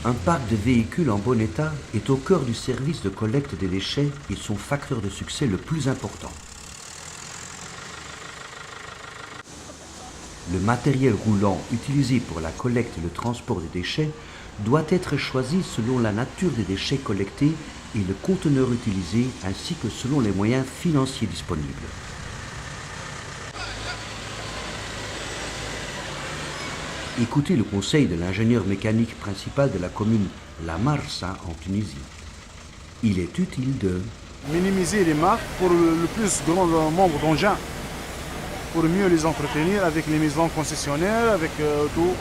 Un parc de véhicules en bon état est au cœur du service de collecte des déchets et son facteur de succès le plus important. Le matériel roulant utilisé pour la collecte et le transport des déchets doit être choisi selon la nature des déchets collectés et le conteneur utilisé ainsi que selon les moyens financiers disponibles. Écoutez le conseil de l'ingénieur mécanique principal de la commune La Marsa en Tunisie. Il est utile de minimiser les marques pour le plus grand nombre d'engins, pour mieux les entretenir avec les maisons concessionnaires, avec tout.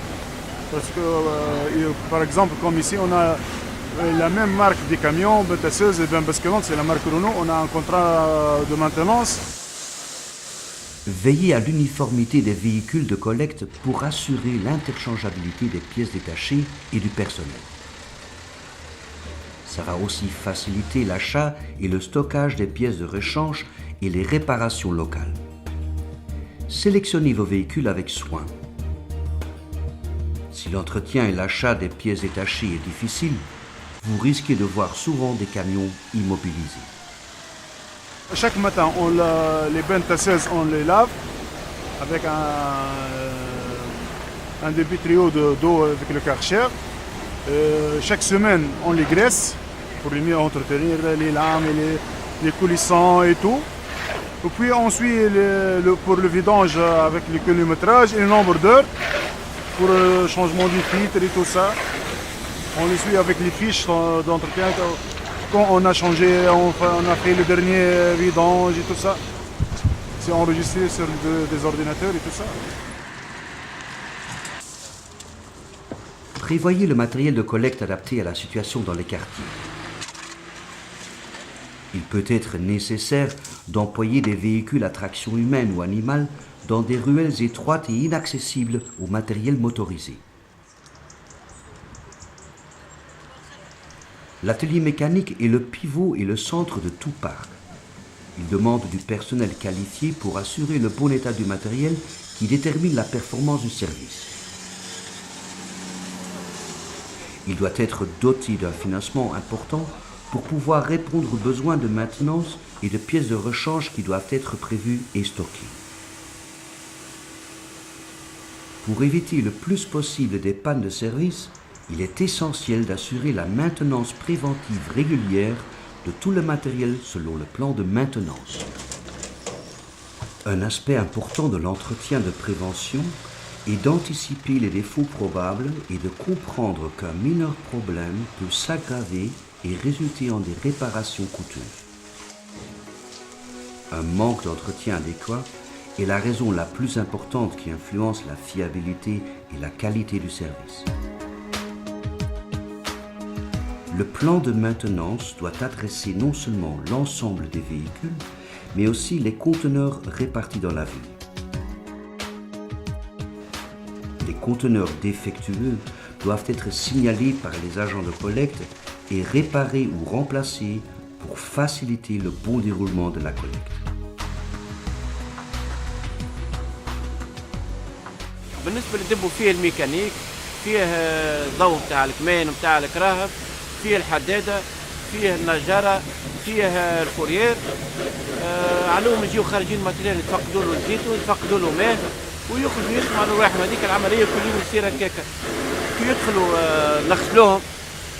Parce que, par exemple, comme ici, on a la même marque des camions, tasseuse et basculantes, c'est la marque Renault, on a un contrat de maintenance. Veiller à l'uniformité des véhicules de collecte pour assurer l'interchangeabilité des pièces détachées et du personnel. Ça va aussi faciliter l'achat et le stockage des pièces de rechange et les réparations locales. Sélectionnez vos véhicules avec soin. Si l'entretien et l'achat des pièces détachées est difficile, vous risquez de voir souvent des camions immobilisés. Chaque matin, les bennes tasseuses, on les lave avec un débit trio d'eau avec le Karcher. Chaque semaine, on les graisse pour mieux entretenir les lames, et les coulissants et tout. Et puis on suit pour le vidange avec le kilométrage et le nombre d'heures pour le changement du filtre et tout ça. On les suit avec les fiches d'entretien. Quand on a changé, on a fait le dernier vidange et tout ça. C'est enregistré sur des ordinateurs et tout ça. Prévoyez le matériel de collecte adapté à la situation dans les quartiers. Il peut être nécessaire d'employer des véhicules à traction humaine ou animale dans des ruelles étroites et inaccessibles au matériel motorisé. L'atelier mécanique est le pivot et le centre de tout parc. Il demande du personnel qualifié pour assurer le bon état du matériel qui détermine la performance du service. Il doit être doté d'un financement important pour pouvoir répondre aux besoins de maintenance et de pièces de rechange qui doivent être prévues et stockées. Pour éviter le plus possible des pannes de service, il est essentiel d'assurer la maintenance préventive régulière de tout le matériel selon le plan de maintenance. Un aspect important de l'entretien de prévention est d'anticiper les défauts probables et de comprendre qu'un mineur problème peut s'aggraver et résulter en des réparations coûteuses. Un manque d'entretien adéquat est la raison la plus importante qui influence la fiabilité et la qualité du service. Le plan de maintenance doit adresser non seulement l'ensemble des véhicules, mais aussi les conteneurs répartis dans la ville. Les conteneurs défectueux doivent être signalés par les agents de collecte et réparés ou remplacés pour faciliter le bon déroulement de la collecte. بالنسبة للدبو فيه الميكانيك، فيه ضوء بتاع الكمان وبتاع الكراهب، فيه الحدادة، فيه النجارة، فيه الفوريير. علوم يجيو خارجين ماتريال يتفقدوا له الزيت ويتفقدوا له ماء ويخرجوا يسمعوا الرواحم. هذيك العملية كل يوم تصير هكاكا. كي يدخلوا نغسلوهم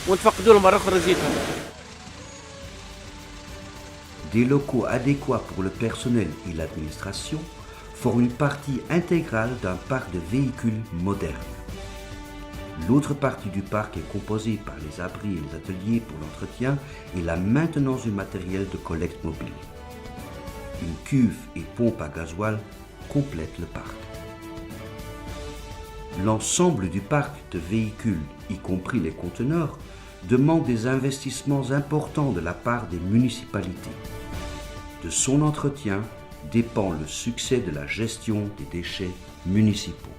ونتفقدوا لهم مرة أخرى زيتهم. Des locaux adéquats pour le personnel et l'administration forment une partie intégrale d'un parc de véhicules modernes. L'autre partie du parc est composée par les abris et les ateliers pour l'entretien et la maintenance du matériel de collecte mobile. Une cuve et pompe à gasoil complètent le parc. L'ensemble du parc de véhicules, y compris les conteneurs, demande des investissements importants de la part des municipalités. De son entretien dépend le succès de la gestion des déchets municipaux.